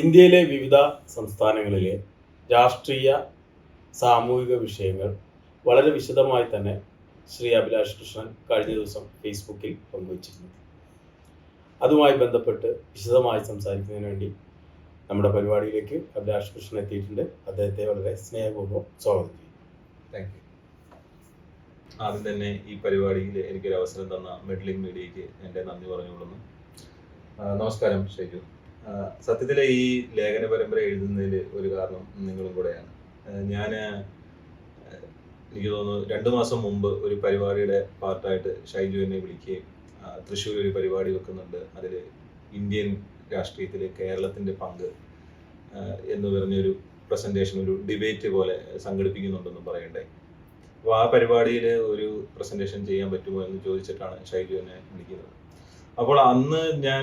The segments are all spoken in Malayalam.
ഇന്ത്യയിലെ വിവിധ സംസ്ഥാനങ്ങളിലെ രാഷ്ട്രീയ, സാമൂഹിക വിഷയങ്ങൾ വളരെ വിശദമായി തന്നെ ശ്രീ അഭിലാഷ് കൃഷ്ണൻ കഴിഞ്ഞ ദിവസം ഫേസ്ബുക്കിൽ പങ്കുവച്ചിരുന്നു. അതുമായി ബന്ധപ്പെട്ട് വിശദമായി സംസാരിക്കുന്നതിന് വേണ്ടി നമ്മുടെ പരിപാടിയിലേക്ക് അഭിലാഷ് കൃഷ്ണൻ എത്തിയിട്ടുണ്ട്. അദ്ദേഹത്തെ വളരെ സ്നേഹപൂർവ്വം സ്വാഗതം ചെയ്യുന്നു. Thank you. ആദ്യം തന്നെ ഈ പരിപാടിയിൽ എനിക്കൊരു അവസരം തന്ന മെഡ്ലിംഗ് മീഡിയയ്ക്ക് എൻ്റെ നന്ദി പറഞ്ഞുകൊള്ളുന്നു. നമസ്കാരം ഷൈജു. സത്യത്തിലെ ഈ ലേഖന പരമ്പര എഴുതുന്നതിൽ ഒരു കാരണം നിങ്ങളും കൂടെയാണ്. എനിക്ക് തോന്നുന്നു 2 മാസം മുമ്പ് ഒരു പരിപാടിയുടെ പാർട്ടായിട്ട് ഷൈജു എന്നെ വിളിക്കുകയും തൃശ്ശൂർ ഒരു പരിപാടി വെക്കുന്നുണ്ട്, അതിൽ ഇന്ത്യൻ രാഷ്ട്രീയത്തിൽ കേരളത്തിൻ്റെ പങ്ക് എന്ന് പറഞ്ഞൊരു പ്രസൻറ്റേഷൻ, ഒരു ഡിബേറ്റ് പോലെ സംഘടിപ്പിക്കുന്നുണ്ടെന്ന് പറയണ്ടായി. അപ്പോൾ ആ പരിപാടിയിൽ ഒരു പ്രസൻറ്റേഷൻ ചെയ്യാൻ പറ്റുമോ എന്ന് ചോദിച്ചിട്ടാണ് ഷൈജു എന്നെ വിളിക്കുന്നത്. അപ്പോൾ അന്ന് ഞാൻ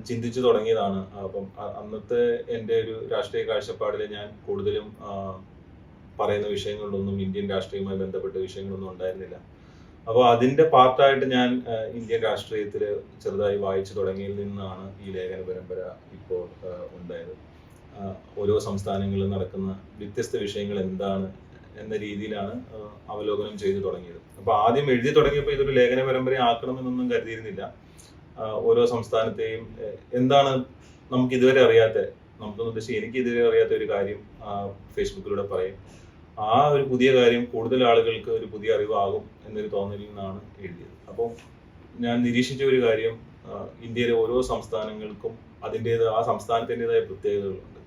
ചിന്തിച്ചു തുടങ്ങിയതാണ്. അപ്പം അന്നത്തെ എൻ്റെ ഒരു രാഷ്ട്രീയ കാഴ്ചപ്പാടിൽ ഞാൻ കൂടുതലും പറയുന്ന വിഷയങ്ങളിലൊന്നും ഇന്ത്യൻ രാഷ്ട്രീയവുമായി ബന്ധപ്പെട്ട വിഷയങ്ങളൊന്നും ഉണ്ടായിരുന്നില്ല. അപ്പോൾ അതിൻ്റെ പാർട്ടായിട്ട് ഞാൻ ഇന്ത്യൻ രാഷ്ട്രീയത്തിൽ ചെറുതായി വായിച്ചു തുടങ്ങിയതിൽ നിന്നാണ് ഈ ലേഖന പരമ്പര ഇപ്പോൾ ഉണ്ടായത്. ഓരോ സംസ്ഥാനങ്ങളിലും നടക്കുന്ന വ്യത്യസ്ത വിഷയങ്ങൾ എന്താണ് എന്ന രീതിയിലാണ് അവലോകനം ചെയ്തു തുടങ്ങിയത്. അപ്പോൾ ആദ്യം എഴുതി തുടങ്ങിയപ്പോൾ ഇതൊരു ലേഖന പരമ്പര ആക്കണമെന്നൊന്നും കരുതിയിരുന്നില്ല. ഓരോ സംസ്ഥാനത്തെയും എന്താണ് നമുക്ക് ഇതുവരെ അറിയാത്ത, നമുക്കൊന്ന് ഉദ്ദേശിച്ച് എനിക്ക് ഇതുവരെ അറിയാത്ത ഒരു കാര്യം ഫേസ്ബുക്കിലൂടെ പറയും. ആ ഒരു പുതിയ കാര്യം കൂടുതൽ ആളുകൾക്ക് ഒരു പുതിയ അറിവാകും എന്നൊരു തോന്നലിൽ നിന്നാണ് എഴുതിയത്. അപ്പോൾ ഞാൻ നിരീക്ഷിച്ച ഒരു കാര്യം, ഇന്ത്യയിലെ ഓരോ സംസ്ഥാനങ്ങൾക്കും ആ സംസ്ഥാനത്തിൻ്റെതായ പ്രത്യേകതകളുണ്ട്.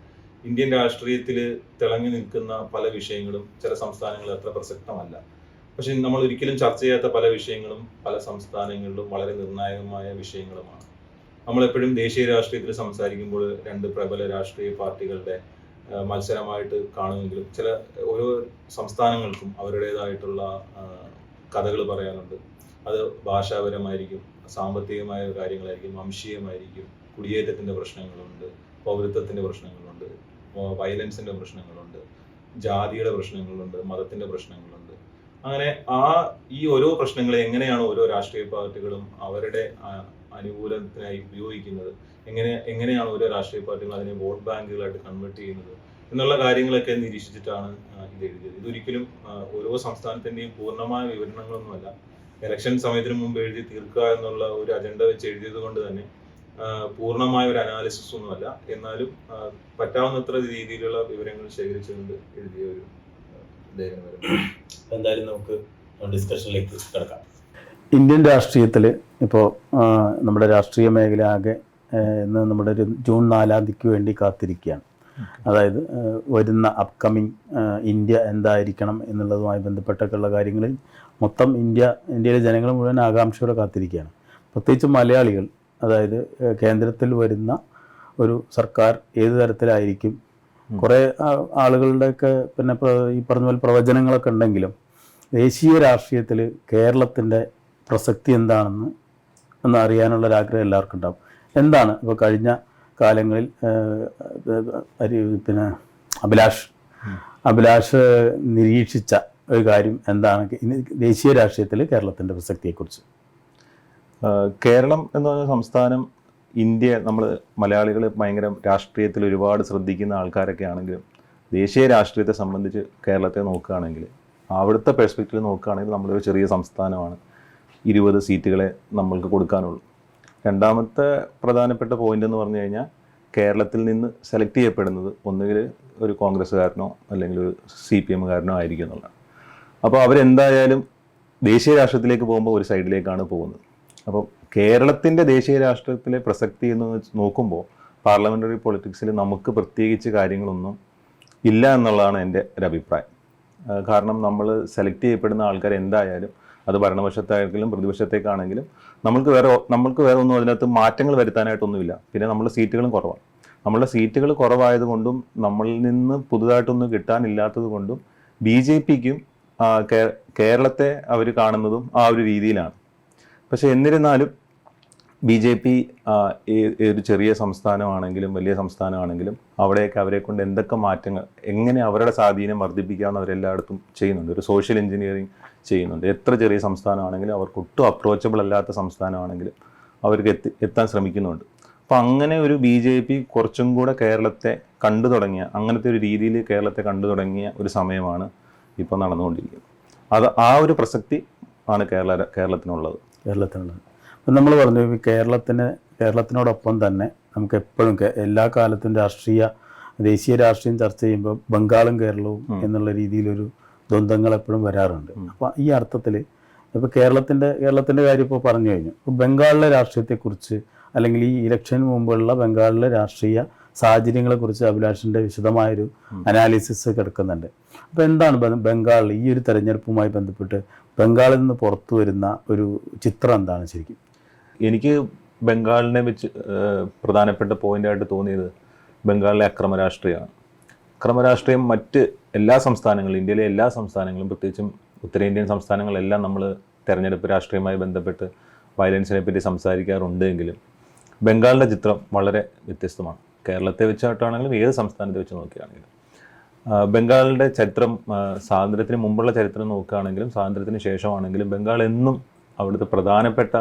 ഇന്ത്യൻ രാഷ്ട്രീയത്തിൽ തിളങ്ങി നിൽക്കുന്ന പല വിഷയങ്ങളും ചില സംസ്ഥാനങ്ങളിൽ അത്ര പ്രസക്തമല്ല. പക്ഷെ നമ്മൾ ഒരിക്കലും ചർച്ച ചെയ്യാത്ത പല വിഷയങ്ങളും പല സംസ്ഥാനങ്ങളിലും വളരെ നിർണായകമായ വിഷയങ്ങളുമാണ്. നമ്മളെപ്പോഴും ദേശീയ രാഷ്ട്രീയത്തിൽ സംസാരിക്കുമ്പോൾ 2 പ്രബല രാഷ്ട്രീയ പാർട്ടികളുടെ മത്സരമായിട്ട് കാണുമെങ്കിലും ഓരോ സംസ്ഥാനങ്ങൾക്കും അവരുടേതായിട്ടുള്ള കഥകൾ പറയാനുണ്ട്. അത് ഭാഷാപരമായിരിക്കും, സാമ്പത്തികമായ കാര്യങ്ങളായിരിക്കും, വംശീയമായിരിക്കും, കുടിയേറ്റത്തിൻ്റെ പ്രശ്നങ്ങളുണ്ട്, പൗരത്വത്തിൻ്റെ പ്രശ്നങ്ങളുണ്ട്, വയലൻസിൻ്റെ പ്രശ്നങ്ങളുണ്ട്, ജാതിയുടെ പ്രശ്നങ്ങളുണ്ട്, മതത്തിൻ്റെ പ്രശ്നങ്ങളുണ്ട്. അങ്ങനെ ഈ ഓരോ പ്രശ്നങ്ങളെ എങ്ങനെയാണ് ഓരോ രാഷ്ട്രീയ പാർട്ടികളും അവരുടെ അനുകൂലത്തിനായി ഉപയോഗിക്കുന്നത്, എങ്ങനെയാണ് ഓരോ രാഷ്ട്രീയ പാർട്ടികളും അതിനെ വോട്ട് ബാങ്കുകളായിട്ട് കൺവേർട്ട് ചെയ്യുന്നത് എന്നുള്ള കാര്യങ്ങളൊക്കെ നിരീക്ഷിച്ചിട്ടാണ് ഇത് എഴുതിയത്. ഇതൊരിക്കലും ഓരോ സംസ്ഥാനത്തിൻ്റെയും പൂർണ്ണമായ വിവരണങ്ങളൊന്നുമല്ല. ഇലക്ഷൻ സമയത്തിന് മുമ്പ് എഴുതി തീർക്കുക എന്നുള്ള ഒരു അജണ്ട വെച്ച് എഴുതിയത് കൊണ്ട് തന്നെ പൂർണ്ണമായ ഒരു അനാലിസിസ് ഒന്നുമല്ല. എന്നാലും പറ്റാവുന്നത്ര രീതിയിലുള്ള വിവരങ്ങൾ ശേഖരിച്ചുകൊണ്ട് എഴുതിയ ഒരു ലേഖനം. എന്തായാലും നമുക്ക് ഡിസ്കഷനിലേക്ക് കിടക്കാം. ഇന്ത്യൻ രാഷ്ട്രീയത്തിൽ ഇപ്പോൾ നമ്മുടെ രാഷ്ട്രീയ മേഖല ആകെ ഇന്ന് നമ്മുടെ ഒരു ജൂൺ 4-ാം തീയതിക്ക് വേണ്ടി കാത്തിരിക്കുകയാണ്. അതായത് വരുന്ന അപ്കമിങ് ഇന്ത്യ എന്തായിരിക്കണം എന്നുള്ളതുമായി ബന്ധപ്പെട്ടൊക്കെയുള്ള കാര്യങ്ങളിൽ മൊത്തം ഇന്ത്യയിലെ ജനങ്ങൾ മുഴുവൻ ആകാംക്ഷയോടെ കാത്തിരിക്കുകയാണ്. പ്രത്യേകിച്ച് മലയാളികൾ, അതായത് കേന്ദ്രത്തിൽ വരുന്ന ഒരു സർക്കാർ ഏത് തരത്തിലായിരിക്കും. കുറേ ആളുകളുടെയൊക്കെ പിന്നെ ഈ പറഞ്ഞ പോലെ പ്രവചനങ്ങളൊക്കെ ഉണ്ടെങ്കിലും ദേശീയ രാഷ്ട്രീയത്തിൽ കേരളത്തിൻ്റെ പ്രസക്തി എന്താണെന്ന് അറിയാനുള്ളൊരാഗ്രഹം എല്ലാവർക്കും ഉണ്ടാകും. എന്താണ് ഇപ്പോൾ കഴിഞ്ഞ കാലങ്ങളിൽ പിന്നെ അഭിലാഷ് നിരീക്ഷിച്ച ഒരു കാര്യം എന്താണ് ദേശീയ രാഷ്ട്രീയത്തിൽ കേരളത്തിൻ്റെ പ്രസക്തിയെക്കുറിച്ച്? കേരളം എന്ന് പറഞ്ഞ സംസ്ഥാനം, ഇന്ത്യ, നമ്മൾ മലയാളികൾ ഭയങ്കര രാഷ്ട്രീയത്തിൽ ഒരുപാട് ശ്രദ്ധിക്കുന്ന ആൾക്കാരൊക്കെ ആണെങ്കിലും ദേശീയ രാഷ്ട്രീയത്തെ സംബന്ധിച്ച് കേരളത്തെ നോക്കുകയാണെങ്കിൽ, അവിടുത്തെ പെർസ്പെക്റ്റീവ് നോക്കുകയാണെങ്കിൽ നമ്മളൊരു ചെറിയ സംസ്ഥാനമാണ്. 20 സീറ്റുകളെ നമ്മൾക്ക് കൊടുക്കാനുള്ളൂ. രണ്ടാമത്തെ പ്രധാനപ്പെട്ട പോയിന്റ് എന്ന് പറഞ്ഞു കഴിഞ്ഞാൽ, കേരളത്തിൽ നിന്ന് സെലക്ട് ചെയ്യപ്പെടുന്നത് ഒന്നുകിൽ ഒരു കോൺഗ്രസ്സുകാരനോ അല്ലെങ്കിൽ ഒരു CPM-കാരനോ ആയിരിക്കും എന്നുള്ളതാണ്. അപ്പോൾ അവരെന്തായാലും ദേശീയ രാഷ്ട്രീയത്തിലേക്ക് പോകുമ്പോൾ ഒരു സൈഡിലേക്കാണ് പോകുന്നത്. അപ്പോൾ കേരളത്തിൻ്റെ ദേശീയ രാഷ്ട്രീയത്തിലെ പ്രസക്തി എന്ന് നോക്കുമ്പോൾ പാർലമെൻ്ററി പൊളിറ്റിക്സിൽ നമുക്ക് പ്രത്യേകിച്ച് കാര്യങ്ങളൊന്നും ഇല്ല എന്നുള്ളതാണ് എൻ്റെ ഒരു അഭിപ്രായം. കാരണം നമ്മൾ സെലക്ട് ചെയ്യപ്പെടുന്ന ആൾക്കാർ എന്തായാലും, അത് ഭരണപക്ഷത്താണെങ്കിലും പ്രതിപക്ഷത്തേക്കാണെങ്കിലും, നമ്മൾക്ക് വേറെ ഒന്നും അതിനകത്ത് മാറ്റങ്ങൾ വരുത്താനായിട്ടൊന്നുമില്ല. പിന്നെ നമ്മളുടെ സീറ്റുകളും കുറവാണ്. നമ്മളുടെ സീറ്റുകൾ കുറവായതുകൊണ്ടും നമ്മളിൽ നിന്ന് പുതുതായിട്ടൊന്നും കിട്ടാനില്ലാത്തത് കൊണ്ടും BJPക്കും കേരളത്തെ അവർ കാണുന്നതും ആ ഒരു രീതിയിലാണ്. പക്ഷേ എന്നിരുന്നാലും BJP ഒരു ചെറിയ സംസ്ഥാനമാണെങ്കിലും വലിയ സംസ്ഥാനമാണെങ്കിലും അവിടെയൊക്കെ അവരെ കൊണ്ട് എന്തൊക്കെ മാറ്റങ്ങൾ, എങ്ങനെ അവരുടെ സ്വാധീനം വർദ്ധിപ്പിക്കാമെന്ന് അവരെല്ലായിടത്തും ചെയ്യുന്നുണ്ട്. ഒരു സോഷ്യൽ എഞ്ചിനീയറിങ് ചെയ്യുന്നുണ്ട്. എത്ര ചെറിയ സംസ്ഥാനമാണെങ്കിലും, അവർക്ക് ഒട്ടും അപ്രോച്ചബിൾ അല്ലാത്ത സംസ്ഥാനമാണെങ്കിലും അവർക്ക് എത്താൻ ശ്രമിക്കുന്നുണ്ട്. അപ്പം അങ്ങനെ ഒരു BJP കുറച്ചും കൂടെ കേരളത്തെ കണ്ടു തുടങ്ങിയ, അങ്ങനത്തെ ഒരു രീതിയിൽ കേരളത്തെ കണ്ടു തുടങ്ങിയ ഒരു സമയമാണ് ഇപ്പോൾ നടന്നുകൊണ്ടിരിക്കുന്നത്. അത് ആ ഒരു പ്രസക്തി ആണ് കേരളത്തിനുള്ളത്. അപ്പം നമ്മൾ പറഞ്ഞു ഈ കേരളത്തിനോടൊപ്പം തന്നെ നമുക്ക് എപ്പോഴും എല്ലാ കാലത്തും ദേശീയ രാഷ്ട്രീയം ചർച്ച ചെയ്യുമ്പോൾ ബംഗാളും കേരളവും എന്നുള്ള രീതിയിലൊരു ദ്വന്ദ്ങ്ങൾ എപ്പോഴും വരാറുണ്ട്. അപ്പോൾ ഈ അർത്ഥത്തിൽ ഇപ്പോൾ കേരളത്തിൻ്റെ കാര്യം ഇപ്പോൾ പറഞ്ഞു കഴിഞ്ഞു. ഇപ്പോൾ ബംഗാളിലെ രാഷ്ട്രീയത്തെക്കുറിച്ച് അല്ലെങ്കിൽ ഈ ഇലക്ഷന് മുമ്പുള്ള ബംഗാളിലെ രാഷ്ട്രീയ സാഹചര്യങ്ങളെക്കുറിച്ച് അഭിലാഷിൻ്റെ വിശദമായൊരു അനാലിസിസ് കിടക്കുന്നുണ്ട്. അപ്പോൾ എന്താണ് ബംഗാളിൽ ഈ ഒരു തെരഞ്ഞെടുപ്പുമായി ബന്ധപ്പെട്ട് ബംഗാളിൽ നിന്ന് പുറത്തു വരുന്ന ഒരു ചിത്രം എന്താണ് ശരിക്കും? എനിക്ക് ബംഗാളിനെ വെച്ച് പ്രധാനപ്പെട്ട പോയിൻ്റായിട്ട് തോന്നിയത് ബംഗാളിലെ അക്രമരാഷ്ട്രീയമാണ്. അക്രമരാഷ്ട്രീയം മറ്റ് എല്ലാ സംസ്ഥാനങ്ങളും, ഇന്ത്യയിലെ എല്ലാ സംസ്ഥാനങ്ങളും, പ്രത്യേകിച്ചും ഉത്തരേന്ത്യൻ സംസ്ഥാനങ്ങളെല്ലാം നമ്മൾ തെരഞ്ഞെടുപ്പ് രാഷ്ട്രീയവുമായി ബന്ധപ്പെട്ട് വയലൻസിനെ പറ്റി സംസാരിക്കാറുണ്ടെങ്കിലും ബംഗാളിൻ്റെ ചിത്രം വളരെ വ്യത്യസ്തമാണ്. കേരളത്തെ വെച്ചായിട്ടാണെങ്കിലും ഏത് സംസ്ഥാനത്തെ വെച്ച് നോക്കുകയാണെങ്കിലും ബംഗാളിൻ്റെ ചരിത്രം, സ്വാതന്ത്ര്യത്തിന് മുമ്പുള്ള ചരിത്രം നോക്കുകയാണെങ്കിലും സ്വാതന്ത്ര്യത്തിന് ശേഷമാണെങ്കിലും ബംഗാൾ എന്നും അവിടുത്തെ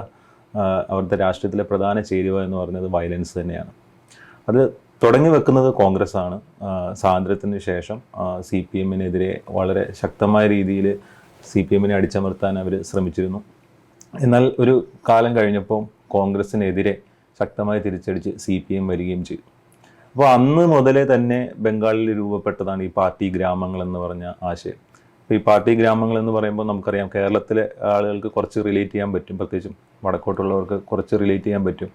അവിടുത്തെ രാഷ്ട്രീയത്തിലെ പ്രധാന ചേരുവ എന്ന് പറയുന്നത് വയലൻസ് തന്നെയാണ്. അത് തുടങ്ങി വെക്കുന്നത് കോൺഗ്രസ് ആണ്. സ്വാതന്ത്ര്യത്തിന് ശേഷം CPM-നെതിരെ വളരെ ശക്തമായ രീതിയിൽ CPM-നെ അടിച്ചമർത്താൻ അവർ ശ്രമിച്ചിരുന്നു. എന്നാൽ ഒരു കാലം കഴിഞ്ഞപ്പോൾ കോൺഗ്രസിനെതിരെ ശക്തമായി തിരിച്ചടിച്ച് CPM വരികയും ചെയ്തു. അപ്പോൾ അന്ന് മുതലേ തന്നെ ബംഗാളിൽ രൂപപ്പെട്ടതാണ് ഈ പാർട്ടി ഗ്രാമങ്ങൾ എന്ന് പറഞ്ഞ ആശയം. അപ്പോൾ ഈ പാർട്ടി ഗ്രാമങ്ങൾ എന്ന് പറയുമ്പോൾ നമുക്കറിയാം കേരളത്തിലെ ആളുകൾക്ക് കുറച്ച് റിലേറ്റ് ചെയ്യാൻ പറ്റും, പ്രത്യേകിച്ചും വടക്കോട്ടുള്ളവർക്ക് കുറച്ച് റിലേറ്റ് ചെയ്യാൻ പറ്റും.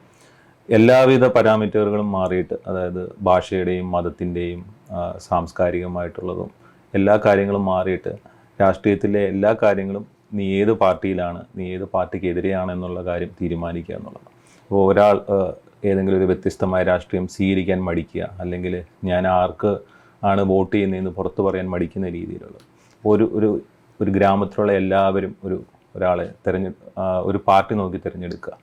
എല്ലാവിധ പാരാമീറ്ററുകളും മാറിയിട്ട്, അതായത് ഭാഷയുടെയും മതത്തിൻ്റെയും സാംസ്കാരികമായിട്ടുള്ളതും എല്ലാ കാര്യങ്ങളും മാറിയിട്ട് രാഷ്ട്രീയത്തിലെ എല്ലാ കാര്യങ്ങളും നീ ഏത് പാർട്ടിയിലാണ്, നീ ഏത് പാർട്ടിക്കെതിരെയാണ് എന്നുള്ള കാര്യം തീരുമാനിക്കുക എന്നുള്ളത്. അപ്പോൾ ഒരാൾ ഏതെങ്കിലും ഒരു വ്യത്യസ്തമായ രാഷ്ട്രീയം സ്വീകരിക്കാൻ മടിക്കുക, അല്ലെങ്കിൽ ഞാൻ ആർക്ക് ആണ് വോട്ട് ചെയ്യുന്നതെന്ന് പുറത്ത് പറയാൻ മടിക്കുന്ന രീതിയിലുള്ളത്. അപ്പോൾ ഒരു ഗ്രാമത്തിലുള്ള എല്ലാവരും ഒരാളെ ഒരു പാർട്ടി നോക്കി തിരഞ്ഞെടുക്കുക,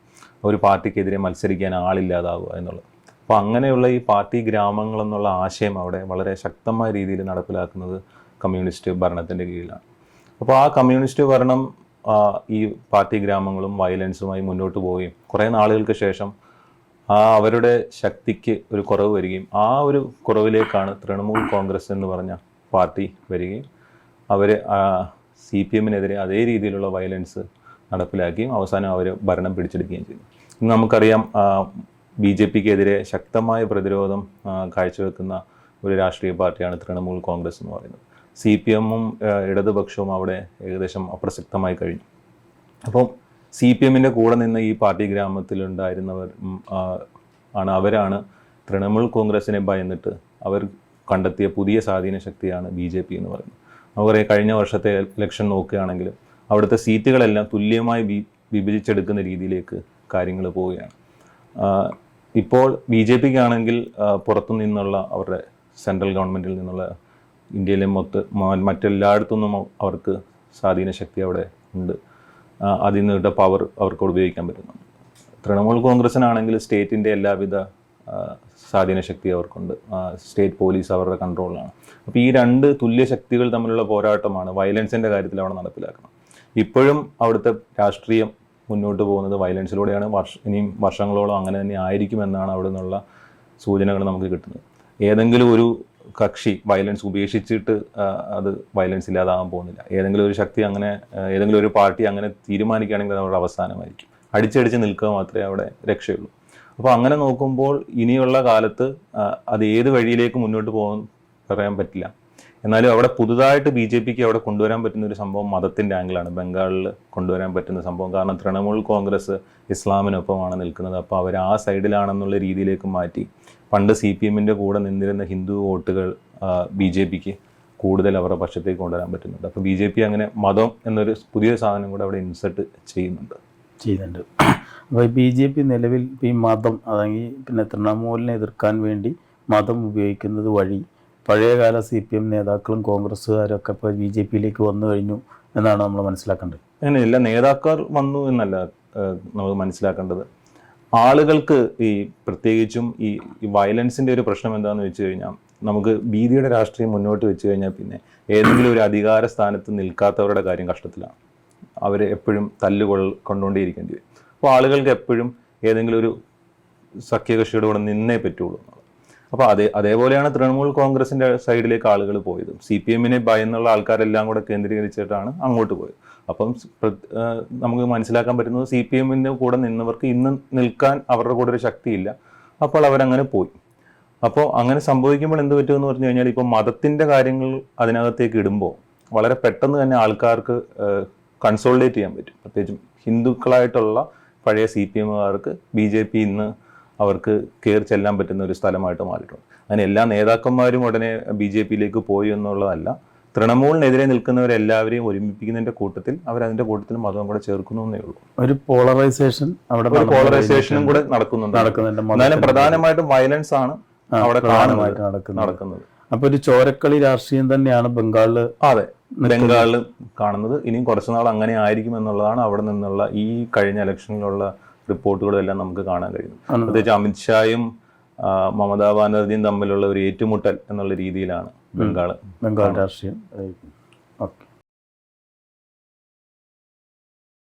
ഒരു പാർട്ടിക്കെതിരെ മത്സരിക്കാൻ ആളില്ലാതാവുക എന്നുള്ളത്. അപ്പോൾ അങ്ങനെയുള്ള ഈ പാർട്ടി ഗ്രാമങ്ങളെന്നുള്ള ആശയം അവിടെ വളരെ ശക്തമായ രീതിയിൽ നടപ്പിലാക്കുന്നത് കമ്മ്യൂണിസ്റ്റ് ഭരണത്തിൻ്റെ കീഴിലാണ്. അപ്പോൾ ആ കമ്മ്യൂണിസ്റ്റ് ഭരണം ഈ പാർട്ടി ഗ്രാമങ്ങളും വയലൻസുമായി മുന്നോട്ട് പോവുകയും കുറേ നാളുകൾക്ക് ശേഷം അവരുടെ ശക്തിക്ക് ഒരു കുറവ് വരികയും ആ ഒരു കുറവിലേക്കാണ് തൃണമൂൽ കോൺഗ്രസ് എന്ന് പറഞ്ഞ പാർട്ടി വരികയും അവർ CPM-നെതിരെ അതേ രീതിയിലുള്ള വയലൻസ് നടപ്പിലാക്കുകയും അവസാനം അവർ ഭരണം പിടിച്ചെടുക്കുകയും ചെയ്തു. ഇന്ന് നമുക്കറിയാം BJP-ക്കെതിരെ ശക്തമായ പ്രതിരോധം കാഴ്ചവെക്കുന്ന ഒരു രാഷ്ട്രീയ പാർട്ടിയാണ് തൃണമൂൽ കോൺഗ്രസ് എന്ന് പറയുന്നത്. CPM-ഉം ഇടതുപക്ഷവും അവിടെ ഏകദേശം അപ്രസക്തമായി കഴിഞ്ഞു. അപ്പം CPM-ൻ്റെ കൂടെ നിന്ന് ഈ പാർട്ടി ഗ്രാമത്തിലുണ്ടായിരുന്നവർ അവരാണ് തൃണമൂൽ കോൺഗ്രസിനെ ഭയന്നിട്ട് അവർ കണ്ടെത്തിയ പുതിയ സ്വാധീന ശക്തിയാണ് BJP എന്ന് പറയുന്നത്. നമുക്കറിയാം കഴിഞ്ഞ വർഷത്തെ ഇലക്ഷൻ നോക്കുകയാണെങ്കിൽ അവിടുത്തെ സീറ്റുകളെല്ലാം തുല്യമായി വിഭജിച്ചെടുക്കുന്ന രീതിയിലേക്ക് കാര്യങ്ങൾ പോവുകയാണ്. ഇപ്പോൾ BJP-ക്കാണെങ്കിൽ പുറത്തു നിന്നുള്ള അവരുടെ സെൻട്രൽ ഗവൺമെൻറ്റിൽ നിന്നുള്ള ഇന്ത്യയിലെ മറ്റെല്ലായിടത്തുനിന്നും അവർക്ക് സ്വാധീന ശക്തി അവിടെ ഉണ്ട്. അതിൽ നിന്നിട്ട പവർ അവർക്ക് ഉപയോഗിക്കാൻ പറ്റുന്നുണ്ട്. തൃണമൂൽ കോൺഗ്രസിനാണെങ്കിൽ സ്റ്റേറ്റിൻ്റെ എല്ലാവിധ സ്വാധീന ശക്തി അവർക്കുണ്ട്. സ്റ്റേറ്റ് പോലീസ് അവരുടെ കൺട്രോളിലാണ്. അപ്പോൾ ഈ രണ്ട് തുല്യ ശക്തികൾ തമ്മിലുള്ള പോരാട്ടമാണ് വയലൻസിൻ്റെ കാര്യത്തിൽ അവിടെ നടപ്പിലാക്കണം. ഇപ്പോഴും അവിടുത്തെ രാഷ്ട്രീയം മുന്നോട്ട് പോകുന്നത് വയലൻസിലൂടെയാണ്. ഇനിയും വർഷങ്ങളോളം അങ്ങനെ തന്നെ ആയിരിക്കുമെന്നാണ് അവിടെ നിന്നുള്ള സൂചനകൾ നമുക്ക് കിട്ടുന്നത്. ഏതെങ്കിലും ഒരു കക്ഷി വയലൻസ് ഉപേക്ഷിച്ചിട്ട് അത് വയലൻസ് ഇല്ലാതാകാൻ പോകുന്നില്ല. ഏതെങ്കിലും ഒരു ശക്തി അങ്ങനെ, ഏതെങ്കിലും ഒരു പാർട്ടി അങ്ങനെ തീരുമാനിക്കുകയാണെങ്കിൽ അത് അവരുടെ അവസാനമായിരിക്കും. അടിച്ചടിച്ച് നിൽക്കുക മാത്രമേ അവിടെ രക്ഷയുള്ളൂ. അപ്പോൾ അങ്ങനെ നോക്കുമ്പോൾ ഇനിയുള്ള കാലത്ത് അത് ഏത് വഴിയിലേക്ക് മുന്നോട്ട് പോകാൻ പറയാൻ പറ്റില്ല. എന്നാലും അവിടെ പുതുതായിട്ട് BJP-ക്ക് അവിടെ കൊണ്ടുവരാൻ പറ്റുന്ന ഒരു സംഭവം മതത്തിൻ്റെ ആംഗിളാണ് ബംഗാളിൽ കൊണ്ടുവരാൻ പറ്റുന്ന സംഭവം. കാരണം തൃണമൂൽ കോൺഗ്രസ് ഇസ്ലാമിനൊപ്പമാണ് നിൽക്കുന്നത്. അപ്പോൾ അവർ ആ സൈഡിലാണെന്നുള്ള രീതിയിലേക്ക് മാറ്റി പണ്ട് CPM-ൻ്റെ കൂടെ നിന്നിരുന്ന ഹിന്ദു വോട്ടുകൾ BJP-ക്ക് കൂടുതൽ അവരുടെ പക്ഷത്തേക്ക് കൊണ്ടുവരാൻ പറ്റുന്നുണ്ട്. അപ്പോൾ BJP അങ്ങനെ മതം എന്നൊരു പുതിയ സാധനം കൂടെ അവിടെ ഇൻസെർട്ട് ചെയ്യുന്നുണ്ട്. അപ്പോൾ BJP നിലവിൽ ഈ മതം, അല്ലെങ്കിൽ പിന്നെ തൃണമൂലിനെ എതിർക്കാൻ വേണ്ടി മതം ഉപയോഗിക്കുന്നത് വഴി പഴയകാല CPM നേതാക്കളും കോൺഗ്രസ്സുകാരൊക്കെ ഇപ്പോൾ BJP-ലേക്ക് വന്നു കഴിഞ്ഞു എന്നാണ് നമ്മൾ മനസ്സിലാക്കേണ്ടത്. അങ്ങനെയല്ല, നേതാക്കൾ വന്നു എന്നല്ല നമുക്ക് മനസ്സിലാക്കേണ്ടത്. ആളുകൾക്ക് ഈ പ്രത്യേകിച്ചും ഈ വയലൻസിൻ്റെ ഒരു പ്രശ്നം എന്താണെന്ന് വെച്ച് കഴിഞ്ഞാൽ, നമുക്ക് ഭീതിയുടെ രാഷ്ട്രീയം മുന്നോട്ട് വെച്ച് കഴിഞ്ഞാൽ പിന്നെ ഏതെങ്കിലും ഒരു അധികാര സ്ഥാനത്ത് നിൽക്കാത്തവരുടെ കാര്യം കഷ്ടത്തിലാണ്. അവർ എപ്പോഴും കൊണ്ടുകൊണ്ടേയിരിക്കേണ്ടി വരും. അപ്പോൾ ആളുകൾക്ക് എപ്പോഴും ഏതെങ്കിലും സഖ്യകക്ഷിയുടെ കൂടെ നിന്നേ പറ്റുള്ളൂ എന്നുള്ളത്. അപ്പോൾ അതേപോലെയാണ് തൃണമൂൽ കോൺഗ്രസിന്റെ സൈഡിലേക്ക് ആളുകൾ പോയത്. CPM ഭയന്നുള്ള ആൾക്കാരെല്ലാം കൂടെ കേന്ദ്രീകരിച്ചിട്ടാണ് അങ്ങോട്ട് പോയത്. അപ്പം നമുക്ക് മനസ്സിലാക്കാൻ പറ്റുന്നത് CPM കൂടെ നിന്നവർക്ക് ഇന്ന് നിൽക്കാൻ അവരുടെ കൂടെ ഒരു ശക്തിയില്ല. അപ്പോൾ അവരങ്ങനെ പോയി. അപ്പോൾ അങ്ങനെ സംഭവിക്കുമ്പോൾ എന്ത് പറ്റുമെന്ന് പറഞ്ഞു കഴിഞ്ഞാൽ ഇപ്പോൾ മതത്തിൻ്റെ കാര്യങ്ങൾ അതിനകത്തേക്ക് ഇടുമ്പോൾ വളരെ പെട്ടെന്ന് തന്നെ ആൾക്കാർക്ക് കൺസോളിഡേറ്റ് ചെയ്യാൻ പറ്റും. പ്രത്യേകിച്ചും ഹിന്ദുക്കളായിട്ടുള്ള പഴയ CPMകാർക്ക് BJP ഇന്ന് അവർക്ക് കയറി ചെല്ലാൻ പറ്റുന്ന ഒരു സ്ഥലമായിട്ട് മാറിയിട്ടുണ്ട്. അങ്ങനെ എല്ലാ നേതാക്കന്മാരും ഉടനെ BJPയിലേക്ക് പോയി എന്നുള്ളതല്ല, തൃണമൂലിനെതിരെ നിൽക്കുന്നവരെല്ലാവരെയും ഒരുമിപ്പിക്കുന്നതിൻ്റെ കൂട്ടത്തിൽ അവരതിൻ്റെ കൂട്ടത്തിൽ മതം കൂടെ ചേർക്കുന്നു എന്നേ ഉള്ളൂ. ഒരു പോളറൈസേഷൻ പോളറൈസേഷനും കൂടെ നടക്കുന്നുണ്ട്. എന്നാലും പ്രധാനമായിട്ടും വയലൻസ് ആണ് അവിടെ നടക്കുന്നത്. അപ്പൊ ഒരു ചോരക്കളി രാഷ്ട്രീയം തന്നെയാണ് ബംഗാളില്. അതെ, ബംഗാളിൽ കാണുന്നത്. ഇനിയും കുറച്ചു നാൾ അങ്ങനെ ആയിരിക്കും എന്നുള്ളതാണ് അവിടെ നിന്നുള്ള ഈ കഴിഞ്ഞ ഇലക്ഷനിലുള്ള റിപ്പോർട്ടുകളും എല്ലാം നമുക്ക് കാണാൻ കഴിയുന്നു. പ്രത്യേകിച്ച് അമിത്ഷായും മമതാ ബാനർജിയും തമ്മിലുള്ള ഒരു ഏറ്റുമുട്ടൽ എന്നുള്ള രീതിയിലാണ് ബംഗാൾ രാഷ്ട്രീയം. ഓക്കെ.